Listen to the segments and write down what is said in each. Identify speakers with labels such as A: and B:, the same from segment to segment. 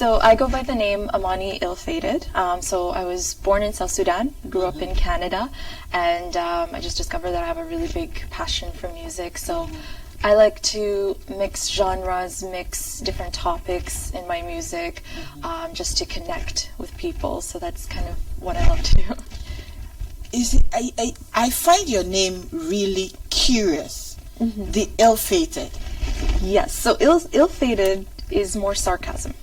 A: So I go by the name Amanie Ill-Fated. So I was born in South Sudan, grew up in Canada, and I just discovered that I have a really big passion for music. So I like to mix genres, mix different topics in my music, just to connect with people. So that's kind of what I love to do.
B: I find your name really curious. The ill-fated.
A: Yes. So ill-fated is more sarcasm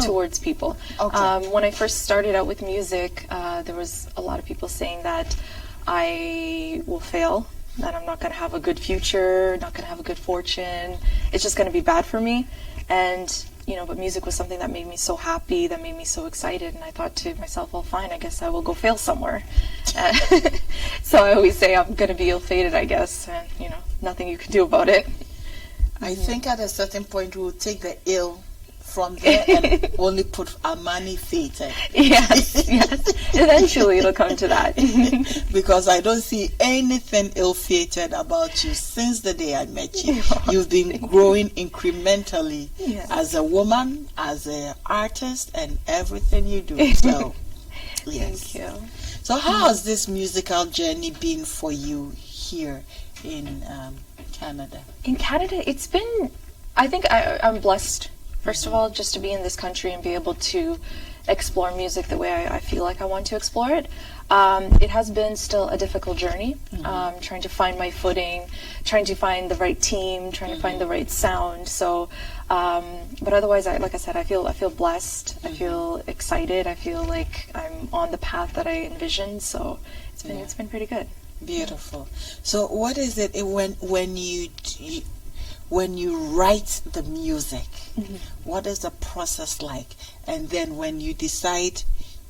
A: towards people.
B: Okay.
A: When I first started out with music, there was a lot of people saying that I will fail, that I'm not going to have a good future, not going to have a good fortune. It's just going to be bad for me. And, but music was something that made me so happy, that made me so excited. And I thought to myself, well, fine, I guess I will go fail somewhere. So I always say I'm going to be ill-fated, I guess. And, nothing you can do about it.
B: I think at a certain point we'll take the ill from there and only put Amanie fated.
A: Yes. Eventually it'll come to that.
B: Because I don't see anything ill-fated about you since the day I met you. You've been growing incrementally as a woman, as an artist, and everything you do. So, yes.
A: Thank you.
B: So how has this musical journey been for you here in Canada?
A: In Canada, it's been, I think I'm blessed, first of all, just to be in this country and be able to explore music the way I feel like I want to explore it. It has been still a difficult journey, trying to find my footing, trying to find the right team, trying to find the right sound. So, but otherwise, like I said, I feel blessed. I feel excited. I feel like I'm on the path that I envisioned. So it's been pretty good.
B: Beautiful. So what is it when you write the music? What is the process like? And then when you decide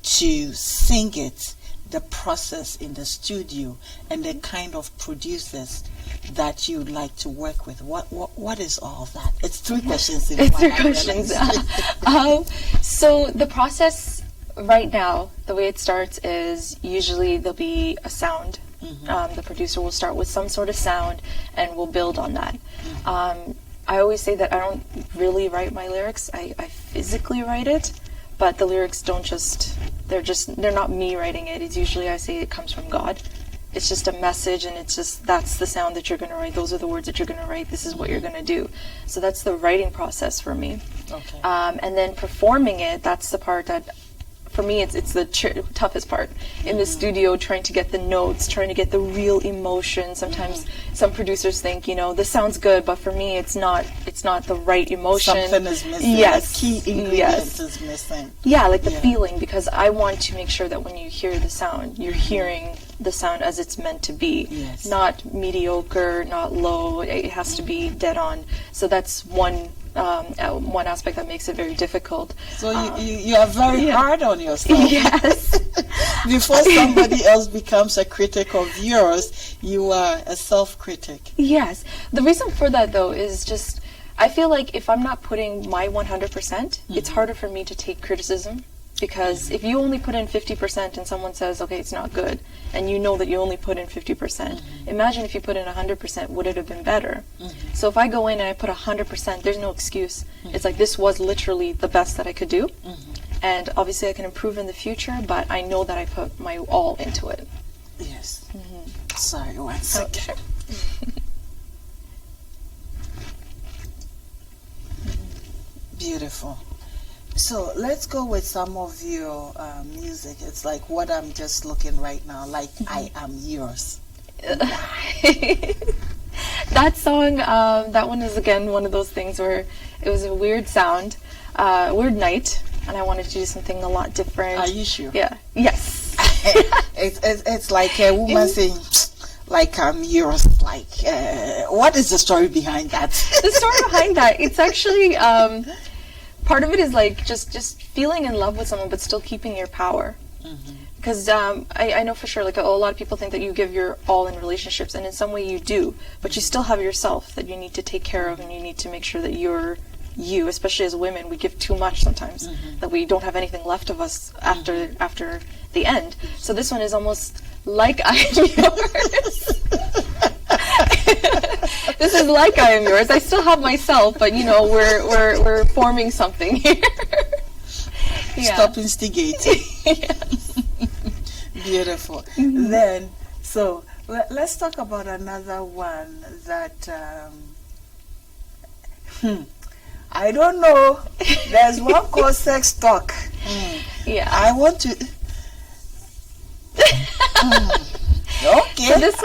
B: to sing it, the process in the studio and the kind of producers that you'd like to work with. What is all of that? It's three questions in one.
A: It's three questions. So the process right now, the way it starts is usually there'll be a sound. The producer will start with some sort of sound and we'll build on that. I always say that I don't really write my lyrics. I physically write it, but the lyrics they're not me writing it. It's usually, I say, it comes from God. It's just a message, and it's just, that's the sound that you're going to write. Those are the words that you're going to write. This is what you're going to do. So that's the writing process for me.
B: Okay.
A: And then performing it, that's the part that, for me, it's the toughest part. In the studio, trying to get the notes, trying to get the real emotion. Sometimes some producers think, this sounds good, but for me, it's not the right emotion.
B: Something is missing.
A: Yes.
B: A key ingredient is missing.
A: Yeah, like the feeling, because I want to make sure that when you hear the sound, you're hearing the sound as it's meant to be.
B: Yes.
A: Not mediocre, not low. It has to be dead on. So that's one aspect that makes it very difficult.
B: So you are very hard on yourself.
A: Yes.
B: Before somebody else becomes a critic of yours, you are a self-critic.
A: Yes. The reason for that, though, is just I feel like if I'm not putting my 100%, it's harder for me to take criticism. Because if you only put in 50% and someone says, okay, it's not good, and you know that you only put in 50%, imagine if you put in 100%, would it have been better? So if I go in and I put 100%, there's no excuse. It's like, this was literally the best that I could do. And obviously I can improve in the future, but I know that I put my all into it.
B: Yes. Sorry, one second. Beautiful. So let's go with some of your music. It's like what I'm just looking right now, like I Am Yours.
A: That song, that one is again one of those things where it was a weird sound, weird night, and I wanted to do something a lot different.
B: Are you sure?
A: Yeah. Yes.
B: It's like a woman saying, like I'm yours. Like, what is the story behind that?
A: The story behind that, it's actually, part of it is like just feeling in love with someone, but still keeping your power. Because I know for sure, like a lot of people think that you give your all in relationships, and in some way you do, but you still have yourself that you need to take care of, and you need to make sure that you're you, especially as women, we give too much sometimes, that we don't have anything left of us after the end. So this one is almost like I Am Yours. This is like I Am Yours. I still have myself, but we're forming something here.
B: Stop instigating. Beautiful. Then, so let's talk about another one that I don't know. There's one called sex talk.
A: Yeah.
B: I want to. Okay.
A: So this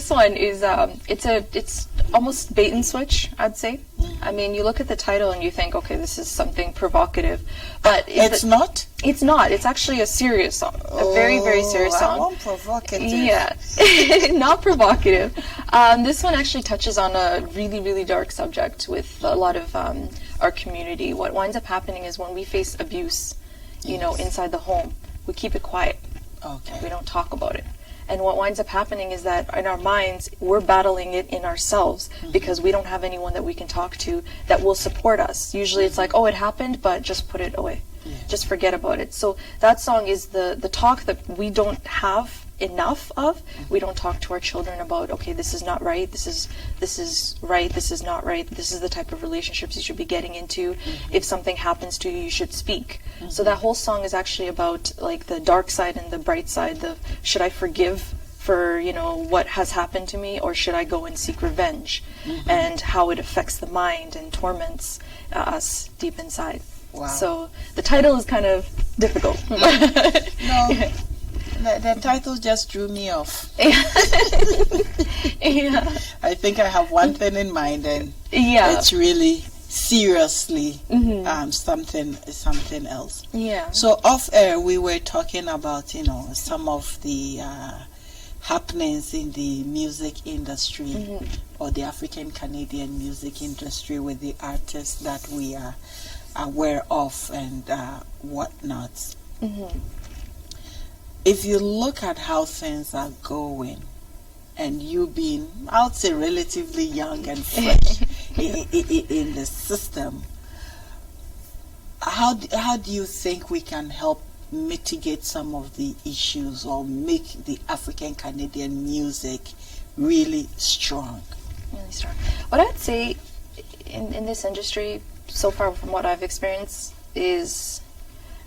A: one is it's almost bait and switch, I'd say. I mean, you look at the title and you think, okay, this is something provocative, but
B: it's not.
A: It's not. It's actually a serious song, a very, very serious song.
B: I want provocative.
A: Yeah, not provocative. This one actually touches on a really, really dark subject with a lot of our community. What winds up happening is when we face abuse, you know, inside the home, we keep it quiet.
B: Okay.
A: We don't talk about it. And what winds up happening is that in our minds, we're battling it in ourselves because we don't have anyone that we can talk to that will support us. Usually it's like, oh, it happened, but just put it away. Just forget about it. So that song is the talk that we don't have enough of. We don't talk to our children about, okay, this is not right, this is right, this is not right, this is the type of relationships you should be getting into. If something happens to you, you should speak. So that whole song is actually about like the dark side and the bright side. The should I forgive for, you know, what has happened to me, or should I go and seek revenge, and how it affects the mind and torments us deep inside.
B: Wow.
A: So the title is kind of difficult.
B: No, the title just drew me off.
A: Yeah.
B: I think I have one thing in mind, and
A: Yeah.
B: it's really seriously something else.
A: Yeah.
B: So off air, we were talking about, you know, some of the happenings in the music industry or the African Canadian music industry with the artists that we are aware of and whatnot. If you look at how things are going, and you being, I would say, relatively young and fresh in the system, how do you think we can help mitigate some of the issues or make the African Canadian music really strong?
A: Really strong. What I'd say in this industry so far from what I've experienced is,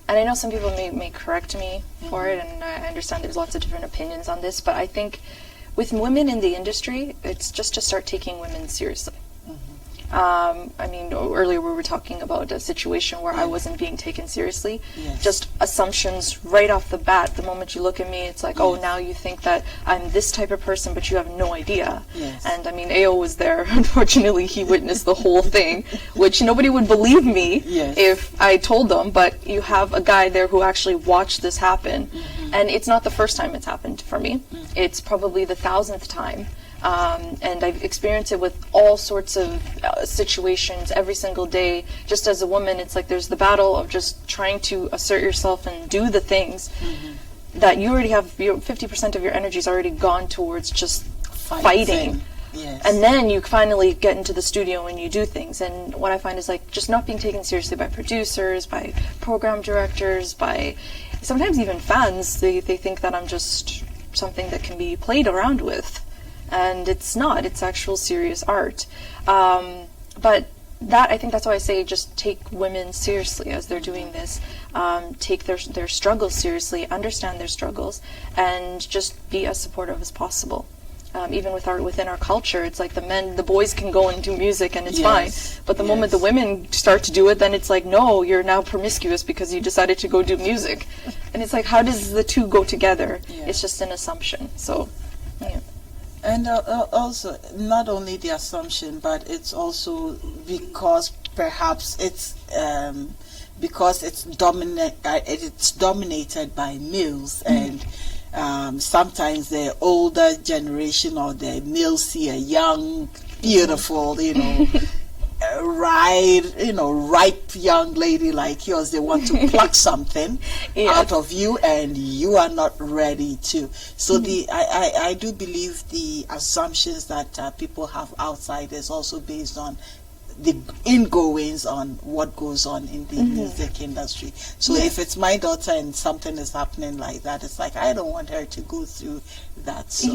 A: and I know some people may correct me for it, and I understand there's lots of different opinions on this, but I think with women in the industry, it's just to start taking women seriously. I mean, earlier we were talking about a situation where I wasn't being taken seriously. Just assumptions right off the bat. The moment you look at me, it's like, oh, now you think that I'm this type of person, but you have no idea. And I mean, AO was there. Unfortunately, he witnessed the whole thing, which nobody would believe me if I told them, but you have a guy there who actually watched this happen. And it's not the first time it's happened for me. It's probably the 1,000th time. And I've experienced it with all sorts of situations every single day. Just as a woman, it's like there's the battle of just trying to assert yourself and do the things that you already have. 50% of your energy is already gone towards just fighting. And then you finally get into the studio and you do things. And what I find is like just not being taken seriously by producers, by program directors, by sometimes even fans. They think that I'm just something that can be played around with. And it's not. It's actual serious art. But I think that's why I say just take women seriously as they're doing this. Take their struggles seriously, understand their struggles, and just be as supportive as possible. Even within our culture, it's like the boys can go and do music and it's fine. But the moment the women start to do it, then it's like, no, you're now promiscuous because you decided to go do music. And it's like, how does the two go together? It's just an assumption. So, yeah.
B: And also, not only the assumption, but it's also because perhaps it's dominated by males, and sometimes the older generation or the males see a young, beautiful, ripe young lady like yours. They want to pluck something out of you, and you are not ready to. So I do believe the assumptions that people have outside is also based on the ingoings on what goes on in the music industry. So if it's my daughter and something is happening like that, it's like I don't want her to go through that. So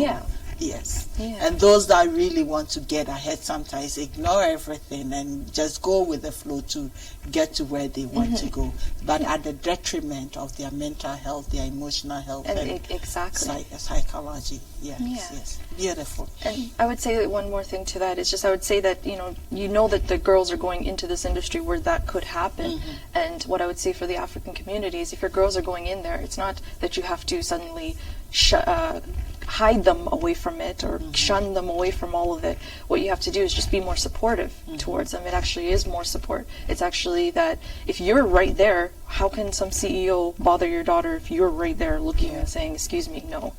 B: Yes.
A: Yeah.
B: And those that really want to get ahead sometimes ignore everything and just go with the flow to get to where they want to go, but at the detriment of their mental health, their emotional health, and
A: exactly.
B: psychology. Yes,
A: Yeah.
B: yes. Beautiful.
A: And I would say that one more thing to that is just I would say that you know that the girls are going into this industry where that could happen. And what I would say for the African community is if your girls are going in there, it's not that you have to suddenly hide them away from it or shun them away from all of it. What you have to do is just be more supportive towards them. It actually is more support. It's actually that if you're right there, how can some CEO bother your daughter if you're right there looking and saying, excuse me, no.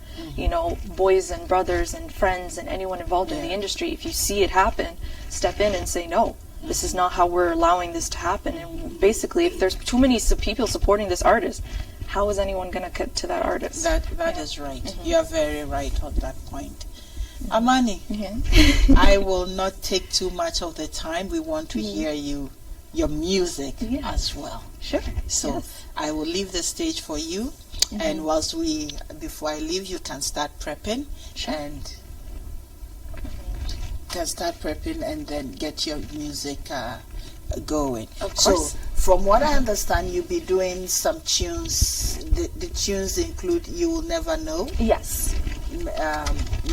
A: Boys and brothers and friends and anyone involved in the industry, if you see it happen, step in and say, no, this is not how we're allowing this to happen. And basically, if there's too many people supporting this artist, how is anyone going to get to that artist?
B: That is right. You are very right on that point. Amanie,
A: Yeah.
B: I will not take too much of the time. We want to hear your music as well.
A: Sure.
B: So I will leave the stage for you. And before I leave, you can start prepping and then get your music going.
A: Of course.
B: So from what I understand, you'll be doing some tunes. The tunes include You Will Never Know.
A: Yes.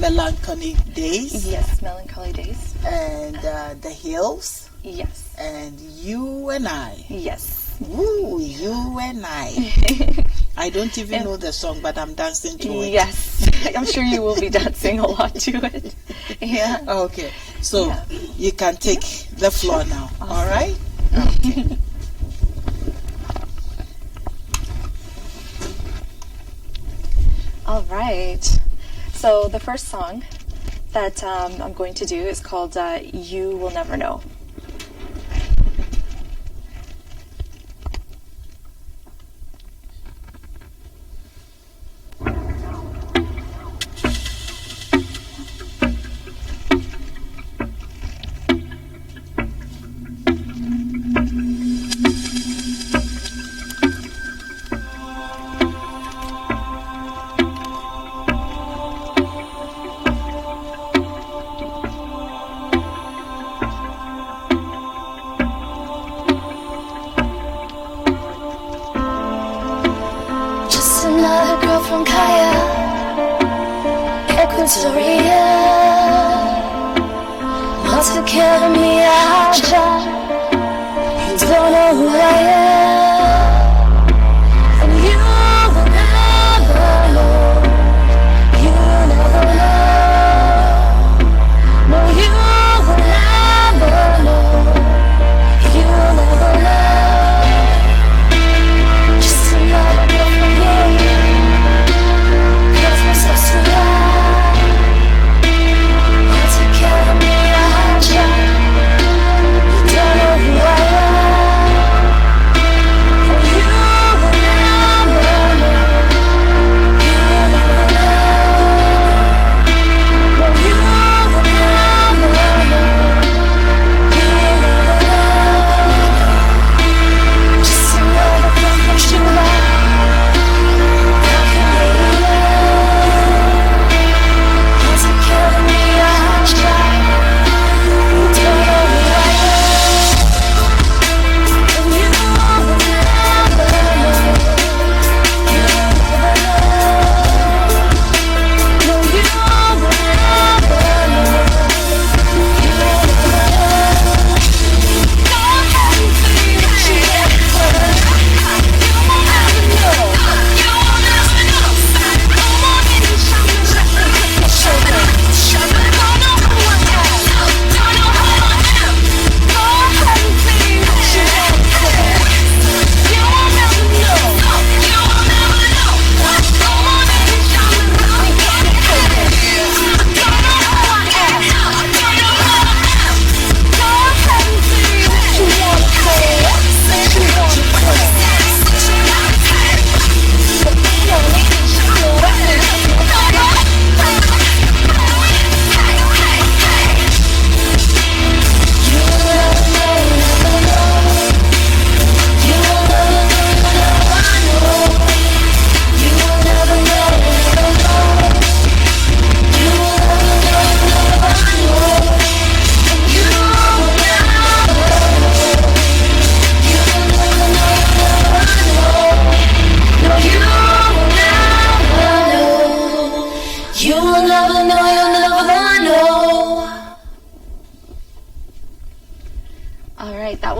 B: Melancholy Days.
A: Yes, Melancholy Days.
B: And The Hills.
A: Yes.
B: And You and I.
A: Yes.
B: Woo, You and I. I don't even know the song, but I'm dancing to it.
A: Yes. I'm sure you will be dancing a lot to it. Yeah.
B: Okay. So you can take the floor now.
A: Awesome.
B: All right? Okay.
A: All right. So the first song that I'm going to do is called You Will Never Know.
C: Another girl from Kaya, Equatoria. Want to kill me, Aja. You don't know who I am, and you will never know. You never know. No, you will never know. You never know. Just another girl from here. You don't know who I am.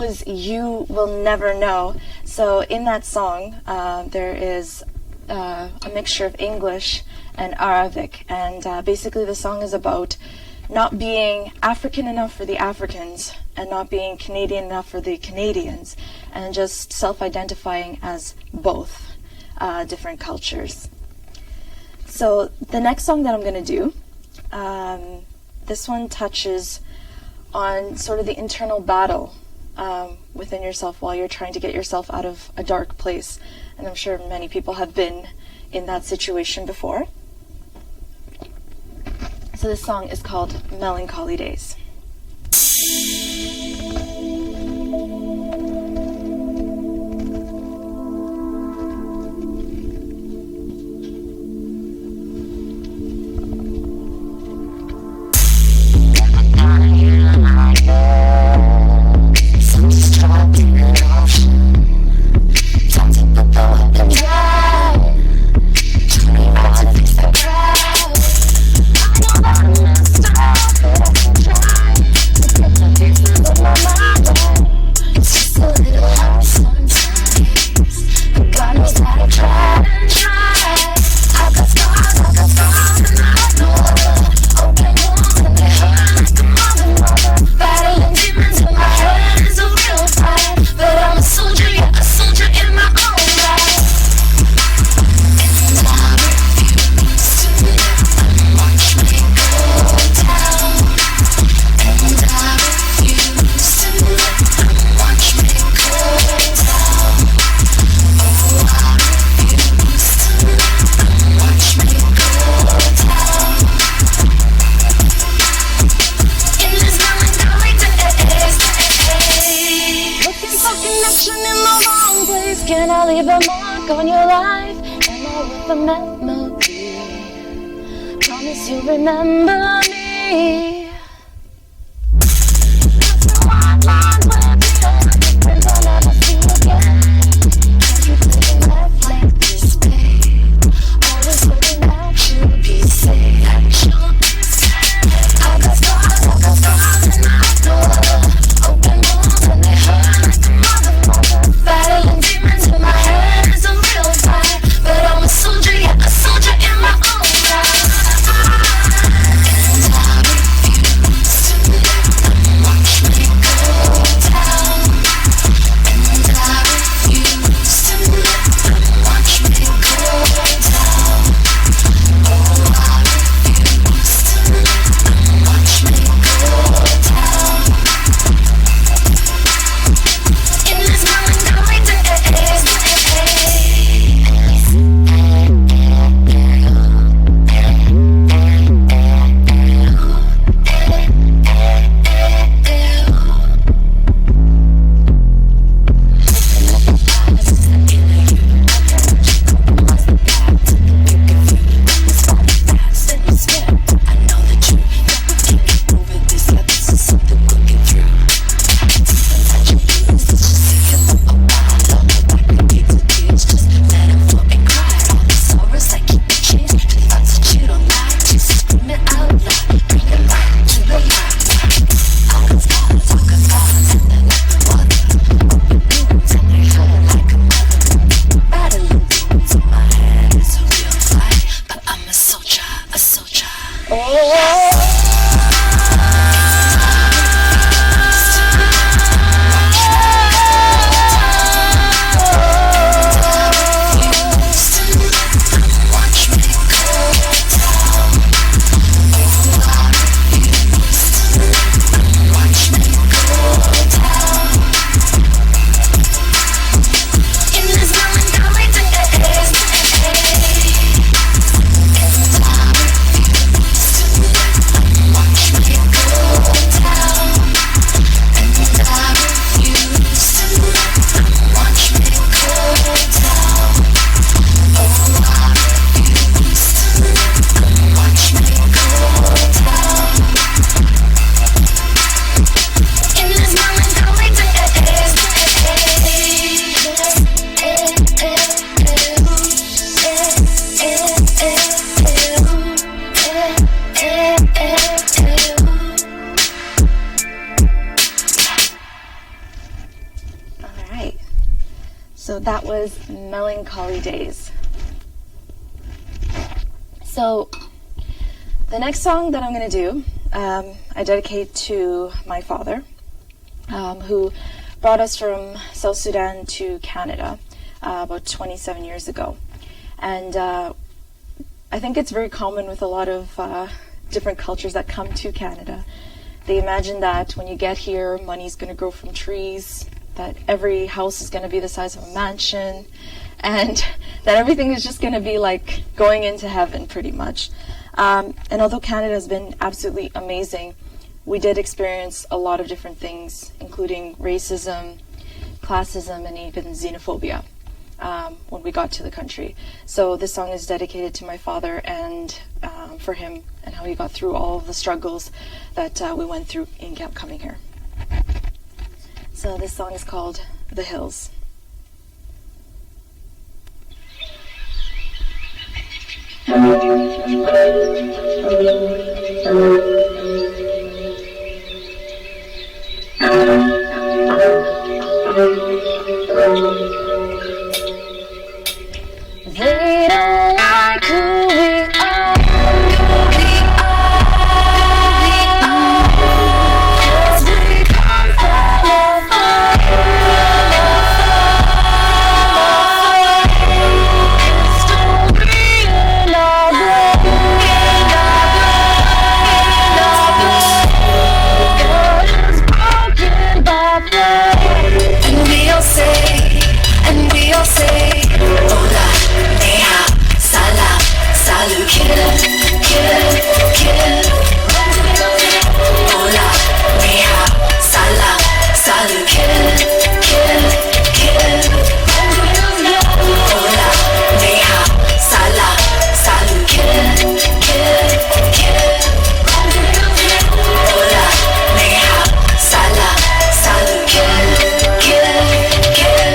A: was You Will Never Know. So in that song, there is a mixture of English and Arabic, and basically the song is about not being African enough for the Africans and not being Canadian enough for the Canadians, and just self-identifying as both different cultures. So the next song that I'm going to do, this one touches on sort of the internal battle within yourself while you're trying to get yourself out of a dark place. And I'm sure many people have been in that situation before. So this song is called Melancholy Days. Can I leave a mark on your life? Am I with a memory? Promise you'll remember me.
C: Soldier in my own right. And I refuse
A: So that was Melancholy Days. So the next song that I'm going to do, I dedicate to my father, who brought us from South Sudan to Canada about 27 years ago. And I think it's very common with a lot of different cultures that come to Canada. They imagine that when you get here, money's going to grow from trees, that every house is going to be the size of a mansion, and that everything is just going to be like going into heaven pretty much. And although Canada has been absolutely amazing, we did experience a lot of different things, including racism, classism, and even xenophobia when we got to the country. So this song is dedicated to my father and for him and how he got through all of the struggles that we went through in coming here. So this song is called The Hills.
C: They don't like who we are. Cause we come from afar. History in our blood. God is broken by blood. And we all say, Hola, Neha, Salam, Salut, kill, kill, kill. Hola, Neha, Salam, Salut, kill, kill, kill. Hola, Neha, Salam, Salut, kill, kill, kill. Hola, Neha, Salam, Salut, kill, kill, kill.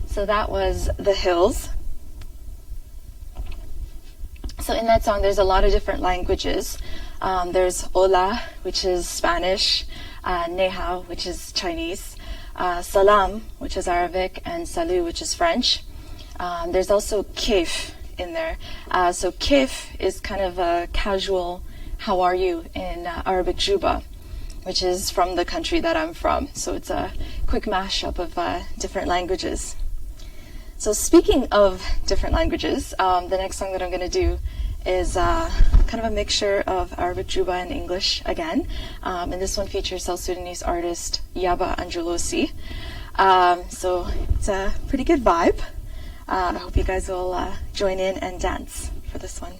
A: So that was The Hills. So in that song, there's a lot of different languages. There's Hola, which is Spanish, Neha, which is Chinese, Salam, which is Arabic, and Salut, which is French. There's also Kif in there. So Kif is kind of a casual how are you in Arabic Juba, which is from the country that I'm from. So it's a quick mashup of different languages. So speaking of different languages, the next song that I'm going to do is kind of a mixture of Arabic Juba and English again. And this one features South Sudanese artist Yaa Yeboaa. So it's a pretty good vibe. I hope you guys will join in and dance for this one.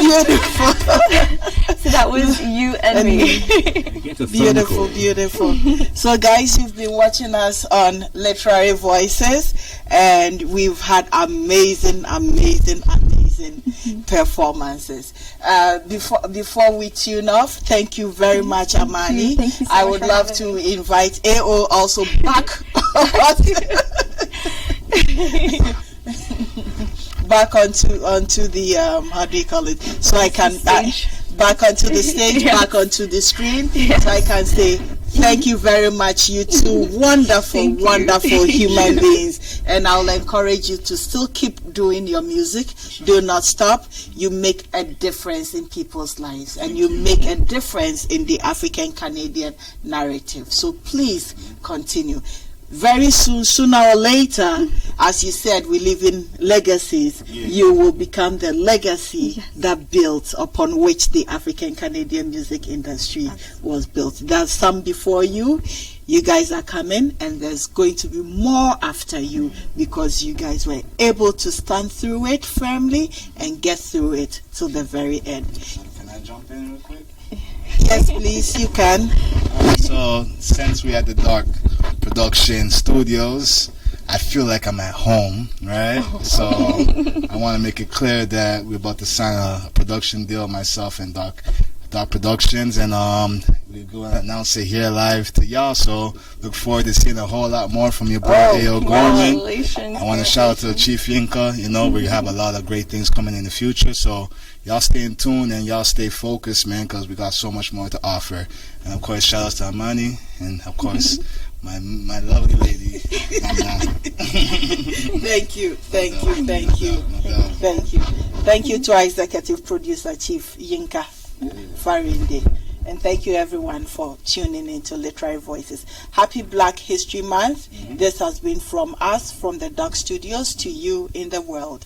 B: Beautiful.
A: So that was You and Me.
B: Beautiful, beautiful. So guys, you've been watching us on Literary Voices, and we've had amazing performances. Before we tune off, thank you very much, Amanie.
A: Thank you so
B: I
A: much
B: would
A: for
B: love
A: having
B: to invite AO also back. back onto the how do you call it? So I can back onto the stage,
A: Yes.
B: back onto the screen,
A: Yes.
B: so I can say thank you very much, you two wonderful, wonderful human beings. And I'll encourage you to still keep doing your music. Do not stop. You make a difference in people's lives, and you make a difference in the African Canadian narrative. So please continue. Very soon, sooner or later, as you said, we live in legacies. You will become the legacy that built upon which the African Canadian music industry was built. There's some before you. You guys are coming, and there's going to be more after you, because you guys were able to stand through it firmly and get through it to the very end.
D: Can I jump in real quick?
B: Yes, please, you can.
D: So, since we're at the Dorc Production Studios, I feel like I'm at home, right? So, I want to make it clear that we're about to sign a production deal, myself and Dorc Productions, and we're going to announce it here live to y'all. So, look forward to seeing a whole lot more from your boy A.O. Gorman.
A: Congratulations.
D: I want to shout out to Chief Yinka. You know, we have a lot of great things coming in the future. So, y'all stay in tune and y'all stay focused, man, because we got so much more to offer. And of course, shout out to Amanie, and of course, my lovely lady.
B: Thank you. Thank you to our executive producer, Chief Yinka Farinde. And thank you everyone for tuning into Literary Voices. Happy Black History Month. This has been from us, from the Dorc Studios, to you in the world.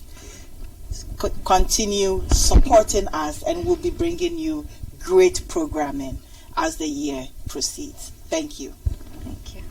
B: Continue supporting us, and we'll be bringing you great programming as the year proceeds. Thank you.
A: Thank you.